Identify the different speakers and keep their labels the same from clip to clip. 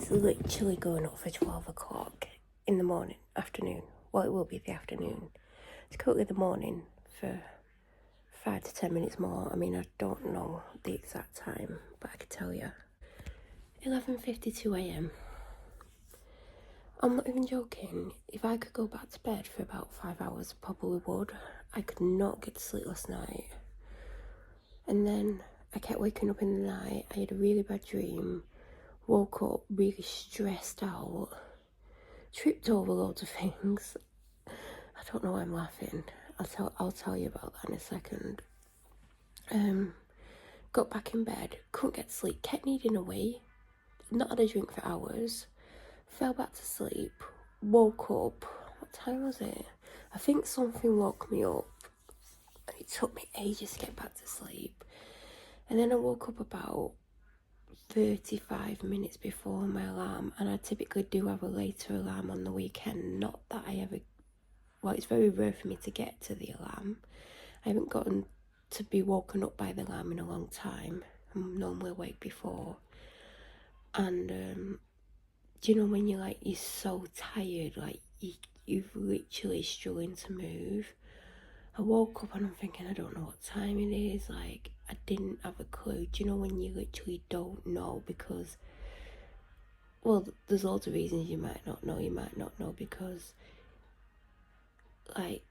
Speaker 1: It's literally going up for 12 o'clock in the morning, afternoon. Well, it will be the afternoon. It's currently the morning for 5 to 10 minutes more. I mean, I don't know the exact time, but I can tell you. 11:52 a.m. I'm not even joking. If I could go back to bed for about 5 hours, I probably would. I could not get to sleep last night. And then I kept waking up in the night. I had a really bad dream. Woke up really stressed out. Tripped over loads of things. I don't know why I'm laughing. I'll tell you about that in a second. Got back in bed, couldn't get to sleep, kept needing a wee, not had a drink for hours, fell back to sleep, woke up. What time was it? I think something woke me up. It took me ages to get back to sleep. And then I woke up about 35 minutes before my alarm, and I typically do have a later alarm on the weekend. Not that I ever, well, it's very rare for me to get to the alarm. I haven't gotten to be woken up by the alarm in a long time. I'm normally awake before. And do you know when you're so tired, like you've literally struggling to move? I woke up and I'm thinking, I don't know what time it is. Like, I didn't have a clue. Do you know when you literally don't know? Because, well, there's loads of reasons you might not know. You might not know because, like,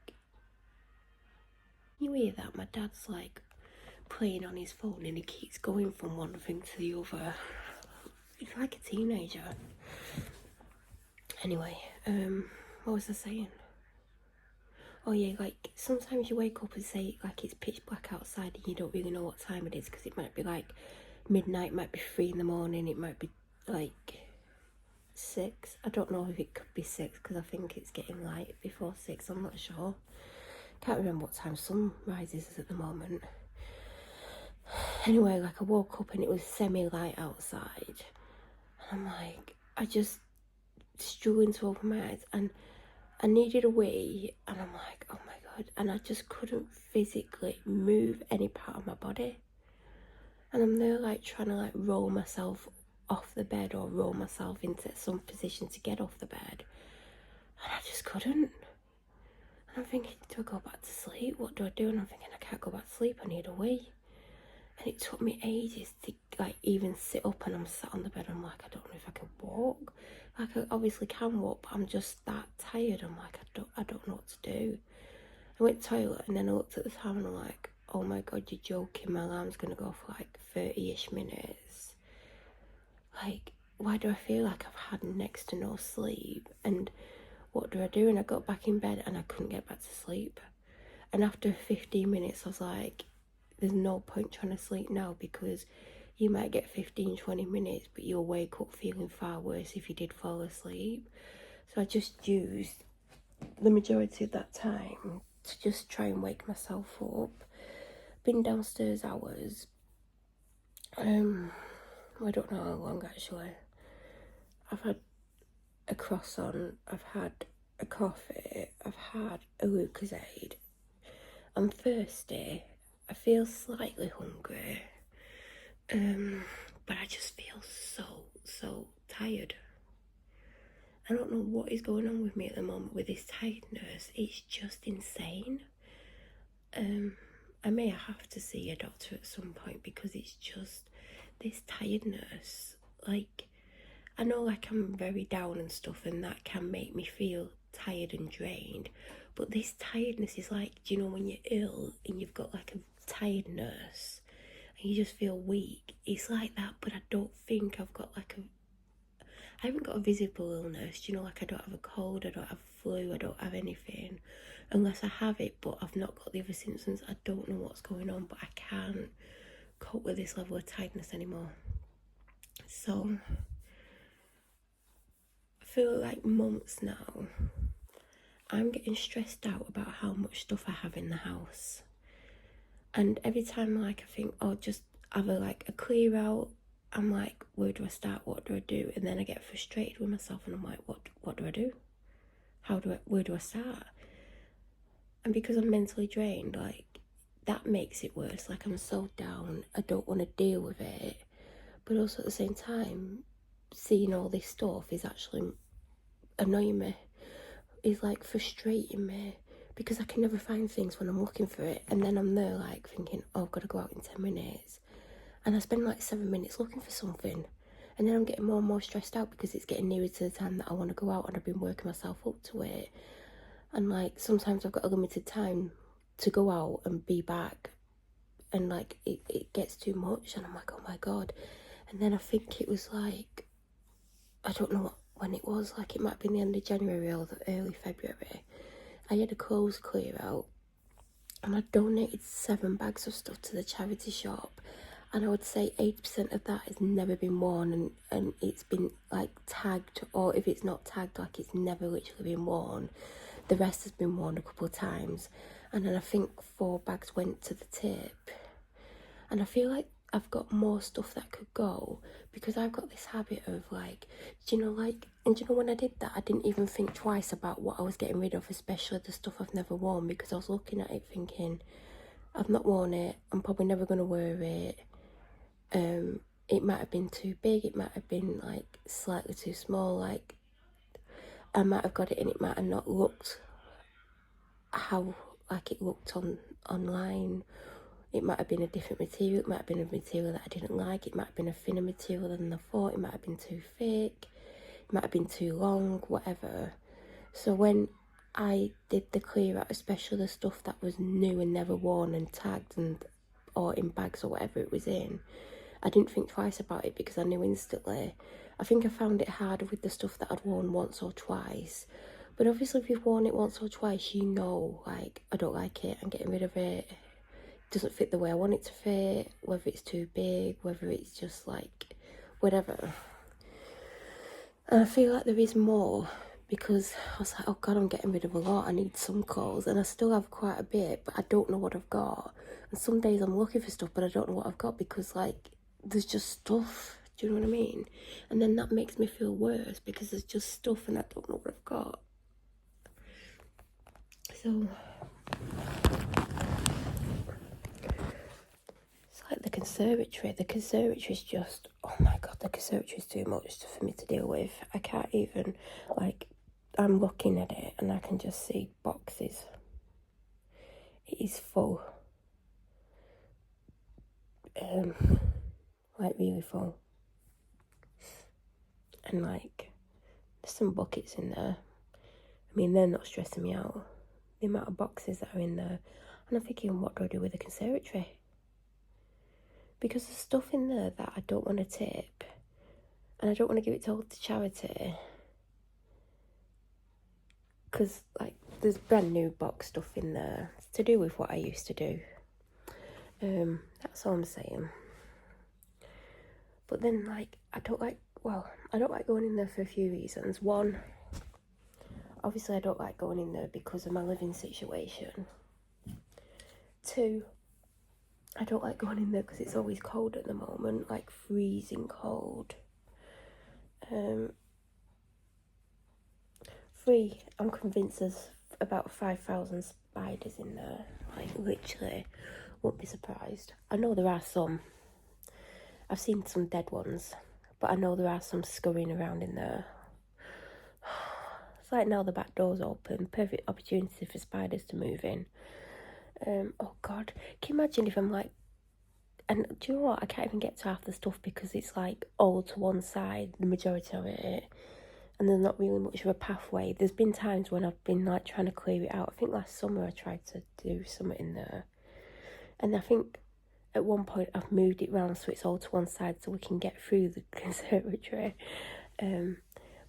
Speaker 1: you hear that my dad's like playing on his phone and he keeps going from one thing to the other. He's like a teenager. Anyway, what was I saying? Oh yeah, like sometimes you wake up and say like it's pitch black outside and you don't really know what time it is, because it might be like midnight, it might be 3 in the morning, it might be like 6. I don't know if it could be 6 because I think it's getting light before 6. I'm not sure. Can't remember what time sun rises at the moment. Anyway, like I woke up and it was semi-light outside. And I'm like, I just struggling to open my eyes and I needed a wee, and I'm like, oh my god, and I just couldn't physically move any part of my body. And I'm there like trying to like roll myself off the bed or roll myself into some position to get off the bed, and I just couldn't. And I'm thinking, do I go back to sleep? What do I do? And I'm thinking, I can't go back to sleep, I need a wee. And it took me ages to like even sit up, and I'm sat on the bed and I'm like, I don't know if I can walk. Like I obviously can walk, but I'm just that tired. I'm like, I don't know what to do. I went to the toilet and then I looked at the time and I'm like, oh my god, you're joking, my alarm's gonna go for like 30-ish minutes. Like, why do I feel like I've had next to no sleep? And what do I do? And I got back in bed and I couldn't get back to sleep. And after 15 minutes I was like, there's no point trying to sleep now, because you might get 15-20 minutes but you'll wake up feeling far worse if you did fall asleep. So I just used the majority of that time to just try and wake myself up. Been downstairs hours. I don't know how long actually. I've had a croissant, I've had a coffee, I've had a Lucozade. I'm thirsty, I feel slightly hungry, but I just feel so tired. I don't know what is going on with me at the moment with this tiredness. It's just insane. I may have to see a doctor at some point because it's just this tiredness. Like, I know like I'm very down and stuff and that can make me feel tired and drained, but this tiredness is like, do you know when you're ill and you've got like a tiredness and you just feel weak? It's like that, but I don't think I've got like I haven't got a visible illness, you know, like I don't have a cold, I don't have flu, I don't have anything, unless I have it but I've not got the other symptoms. I don't know what's going on, but I can't cope with this level of tiredness anymore. So for like months now, I'm getting stressed out about how much stuff I have in the house. And every time like I think, oh, just have a clear out, I'm like, where do I start? What do I do? And then I get frustrated with myself and I'm like, what do I do? Where do I start? And because I'm mentally drained, like, that makes it worse. Like, I'm so down, I don't want to deal with it. But also at the same time, seeing all this stuff is actually annoying me, is like frustrating me, because I can never find things when I'm looking for it, and then I'm there like thinking, oh, I've got to go out in 10 minutes, and I spend like 7 minutes looking for something, and then I'm getting more and more stressed out because it's getting nearer to the time that I want to go out, and I've been working myself up to it, and like sometimes I've got a limited time to go out and be back, and like it gets too much, and I'm like, oh my god. And then I think it was like, I don't know when it was, like it might be the end of January or the early February, I had a clothes clear out, and I donated 7 bags of stuff to the charity shop, and I would say 80% of that has never been worn, and it's been like tagged, or if it's not tagged, like it's never literally been worn. The rest has been worn a couple of times, and then I think 4 bags went to the tip. And I feel like I've got more stuff that could go, because I've got this habit of like, do you know, like, and do you know, when I did that, I didn't even think twice about what I was getting rid of, especially the stuff I've never worn, because I was looking at it thinking, I've not worn it, I'm probably never going to wear it. It might have been too big, it might have been like slightly too small, like I might have got it and it might have not looked how like it looked online. It might have been a different material, it might have been a material that I didn't like, it might have been a thinner material than I thought, it might have been too thick, it might have been too long, whatever. So when I did the clear out, especially the stuff that was new and never worn and tagged and or in bags or whatever it was in, I didn't think twice about it because I knew instantly. I think I found it harder with the stuff that I'd worn once or twice. But obviously if you've worn it once or twice, you know, like, I don't like it, I'm getting rid of it. It doesn't fit the way I want it to fit, whether it's too big, whether it's just like, whatever. And I feel like there is more, because I was like, oh god, I'm getting rid of a lot, I need some clothes, and I still have quite a bit, but I don't know what I've got. And some days I'm looking for stuff, but I don't know what I've got, because like, there's just stuff, do you know what I mean? And then that makes me feel worse, because there's just stuff and I don't know what I've got. So it's like the conservatory's just, oh my god, the conservatory's too much for me to deal with. I can't even, like, I'm looking at it and I can just see boxes. It is full. Like really full. And like, there's some buckets in there. I mean, they're not stressing me out. The amount of boxes that are in there. And I'm thinking, what do I do with the conservatory? Because there's stuff in there that I don't want to tip. And I don't want to give it all to charity. Because, like, there's brand new box stuff in there. It's to do with what I used to do. That's all I'm saying. But then, like, I don't like going in there for a few reasons. One, obviously I don't like going in there because of my living situation. 2, I don't like going in there because it's always cold at the moment, like freezing cold. 3, I'm convinced there's about 5,000 spiders in there. Like, literally, won't be surprised. I know there are some. I've seen some dead ones, but I know there are some scurrying around in there. It's like now the back door's open, perfect opportunity for spiders to move in. Oh god, can you imagine if I'm like, and do you know what, I can't even get to half the stuff because it's like all to one side, the majority of it, and there's not really much of a pathway. There's been times when I've been like trying to clear it out. I think last summer I tried to do something in there, and I think at one point I've moved it round so it's all to one side so we can get through the conservatory.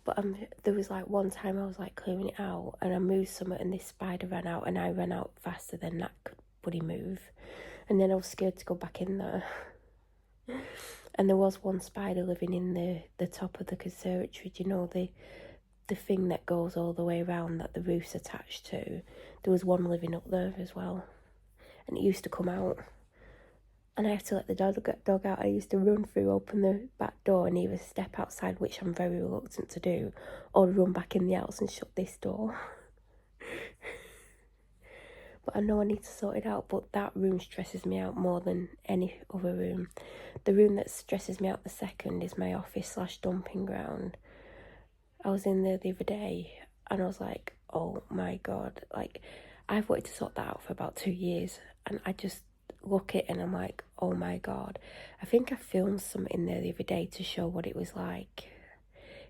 Speaker 1: But there was like one time I was like clearing it out and I moved something and this spider ran out and I ran out faster than that could bloody move. And then I was scared to go back in there. And there was one spider living in the top of the conservatory. Do you know the thing that goes all the way around that the roof's attached to? There was one living up there as well. And it used to come out. And I had to let the dog out. I used to run through, open the back door and either step outside, which I'm very reluctant to do, or run back in the house and shut this door. but I know I need to sort it out. But that room stresses me out more than any other room. The room that stresses me out the second is my office / dumping ground. I was in there the other day and I was like, oh my God, like I've wanted to sort that out for about 2 years, and I just look at it and I'm like, oh my God. I think I filmed something in there the other day to show what it was like.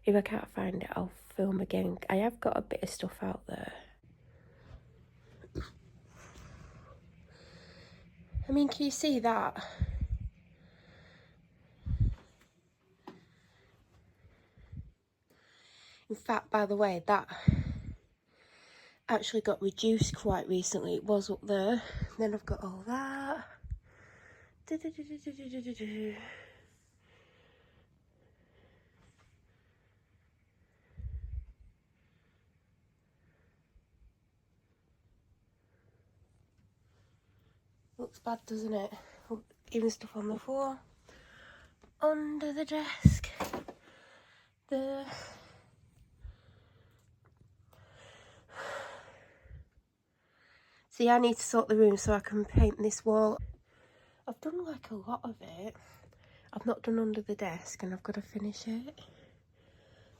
Speaker 1: If I can't find it, I'll film again. I have got a bit of stuff out there. I mean, can you see that? In fact, by the way, that actually got reduced quite recently. It was up there. Then I've got all that. Looks bad, doesn't it? Even stuff on the floor, under the desk, there. See, I need to sort the room so I can paint this wall. I've done like a lot of it. I've not done under the desk and I've got to finish it.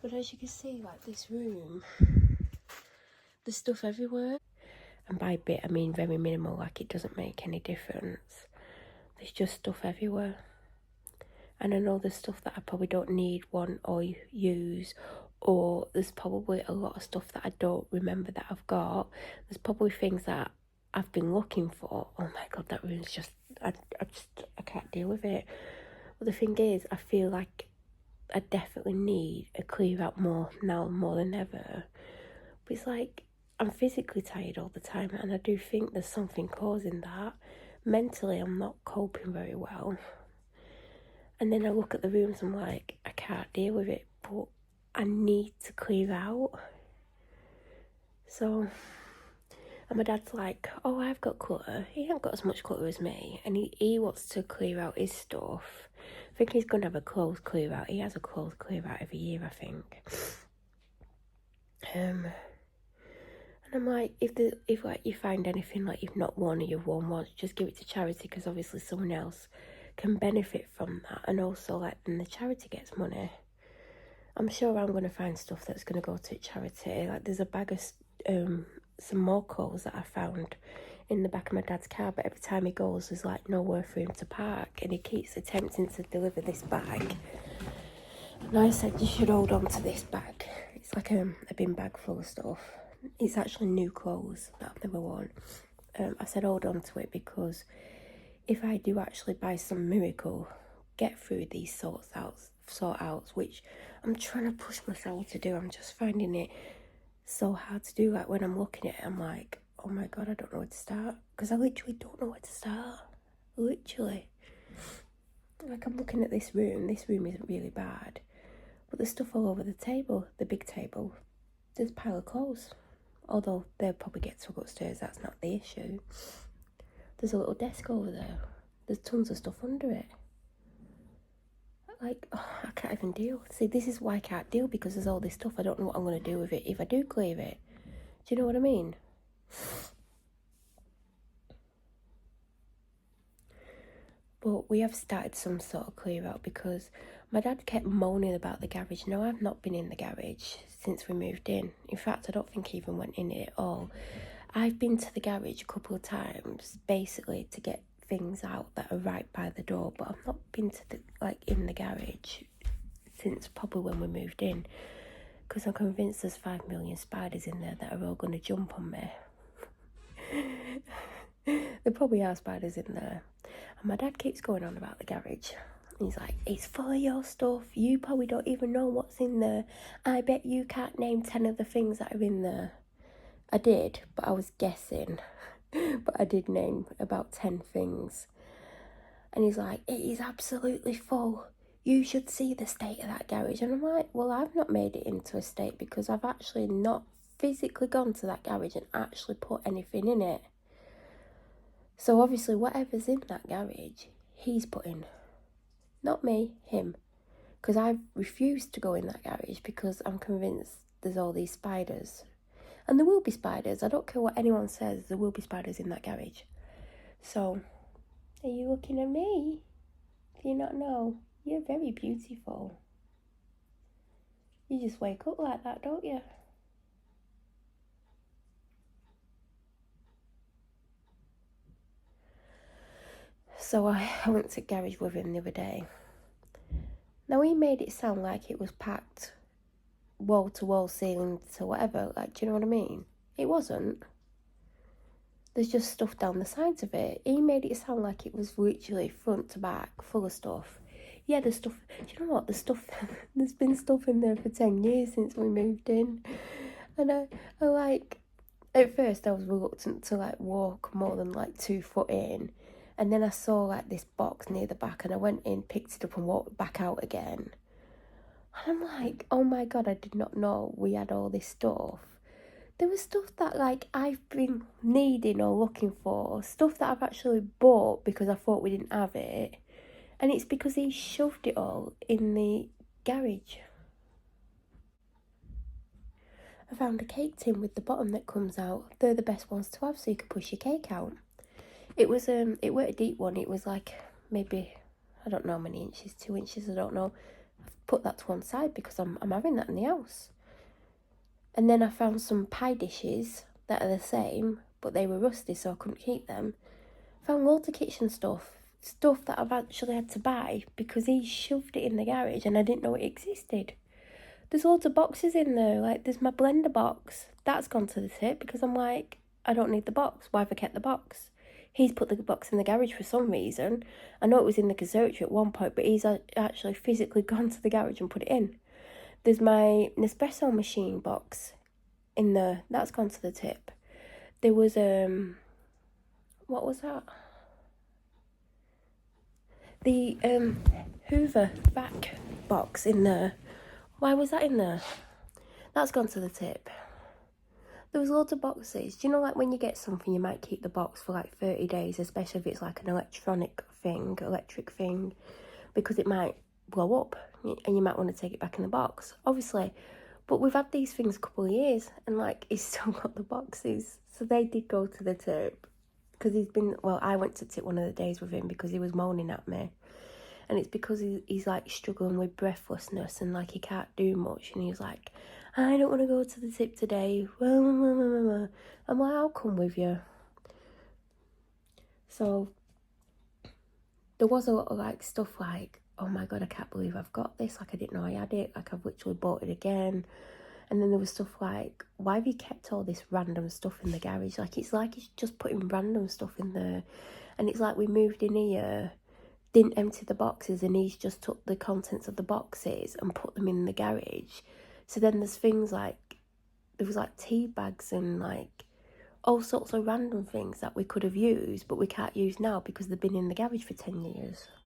Speaker 1: But as you can see, like this room, there's stuff everywhere. And by bit, I mean very minimal, like it doesn't make any difference. There's just stuff everywhere. And I know there's stuff that I probably don't need, want, or use, or there's probably a lot of stuff that I don't remember that I've got. There's probably things that I've been looking for. Oh my God, that room's just, I can't deal with it. But the thing is, I feel like I definitely need a clear out more now, more than ever. But it's like, I'm physically tired all the time, and I do think there's something causing that. Mentally, I'm not coping very well. And then I look at the rooms, I'm like, I can't deal with it, but I need to clear out. So, and my dad's like, oh, I've got clutter. He ain't got as much clutter as me, and he wants to clear out his stuff. I think he's going to have a clothes clear out. He has a clothes clear out every year, I think. And I'm like, if like you find anything like you've not worn or you've worn once, just give it to charity, because obviously someone else can benefit from that, and also like then the charity gets money. I'm sure I'm going to find stuff that's going to go to charity. Like there's a bag of some more clothes that I found in the back of my dad's car, but every time he goes there's like nowhere for him to park, and he keeps attempting to deliver this bag. And I said, you should hold on to this bag. It's like a bin bag full of stuff. It's actually new clothes that I've never worn. I said hold on to it, because if I do actually by some miracle get through these sort outs, which I'm trying to push myself to do, I'm just finding it so hard to do. Like when I'm looking at it, I'm like, oh my God, I don't know where to start, because I literally don't know where to start. Literally. Like I'm looking at this room isn't really bad, but there's stuff all over the table, the big table. There's a pile of clothes, although they'll probably get to go upstairs, that's not the issue. There's a little desk over there. There's tons of stuff under it. Like, oh, I can't even deal. See, this is why I can't deal, because there's all this stuff. I don't know what I'm going to do with it if I do clear it. Do you know what I mean? But we have started some sort of clear out, because my dad kept moaning about the garage. Now, I've not been in the garage since we moved in. In fact, I don't think he even went in it at all. I've been to the garage a couple of times, basically to get things out that are right by the door, but I've not been to in the garage since probably when we moved in, because I'm convinced there's 5 million spiders in there that are all going to jump on me. There probably are spiders in there. And my dad keeps going on about the garage. He's like, it's full of your stuff. You probably don't even know what's in there. I bet you can't name 10 of the things that are in there. I did, but I was guessing. But I did name about 10 things. And he's like, it is absolutely full. You should see the state of that garage. And I'm like, well, I've not made it into a state, because I've actually not physically gone to that garage and actually put anything in it. So obviously whatever's in that garage, he's put in. Not me, him. Because I've refused to go in that garage, because I'm convinced there's all these spiders. And there will be spiders. I don't care what anyone says, there will be spiders in that garage. So, are you looking at me? Do you not know? You're very beautiful. You just wake up like that, don't you? So I went to garage with him the other day. Now he made it sound like it was packed wall to wall, ceiling to whatever. Like, do you know what I mean? It wasn't. There's just stuff down the sides of it. He made it sound like it was literally front to back, full of stuff. Yeah, there's stuff. Do you know what? There's been stuff in there for 10 years since we moved in. And I like, at first I was reluctant to like walk more than like 2 foot in. And then I saw like this box near the back and I went in, picked it up and walked back out again. And I'm like, oh my God, I did not know we had all this stuff. There was stuff that like I've been needing or looking for, stuff that I've actually bought because I thought we didn't have it. And it's because he shoved it all in the garage. I found a cake tin with the bottom that comes out. They're the best ones to have so you can push your cake out. It was it weren't a deep one. It was like maybe, I don't know how many inches, 2 inches, I don't know. I've put that to one side because I'm having that in the house. And then I found some pie dishes that are the same, but they were rusty, so I couldn't keep them. Found loads of kitchen stuff that I've actually had to buy because he shoved it in the garage and I didn't know it existed. There's loads of boxes in there. Like, there's my blender box. That's gone to the tip because I'm like, I don't need the box. Why have I kept the box? He's put the box in the garage for some reason. I know it was in the conservatory at one point, but he's actually physically gone to the garage and put it in. There's my Nespresso machine box in there. That's gone to the tip. There was, what was that? The Hoover vac box in there. Why was that in there? That's gone to the tip. There was loads of boxes. Do you know, like when you get something, you might keep the box for like 30 days, especially if it's like an electric thing, because it might blow up and you might want to take it back in the box, obviously. But we've had these things a couple of years and like he's still got the boxes. So they did go to the tip because I went to tip one of the days with him because he was moaning at me. And it's because he's like struggling with breathlessness and like he can't do much. And he's like, I don't want to go to the tip today. I'm like, I'll come with you. So there was a lot of like stuff like, oh my God, I can't believe I've got this. Like I didn't know I had it. Like I've literally bought it again. And then there was stuff like, why have you kept all this random stuff in the garage? Like it's just putting random stuff in there. And it's like we moved in here, didn't empty the boxes, and he's just took the contents of the boxes and put them in the garage. So then there's things like, there was like tea bags and like all sorts of random things that we could have used, but we can't use now because they've been in the garage for 10 years.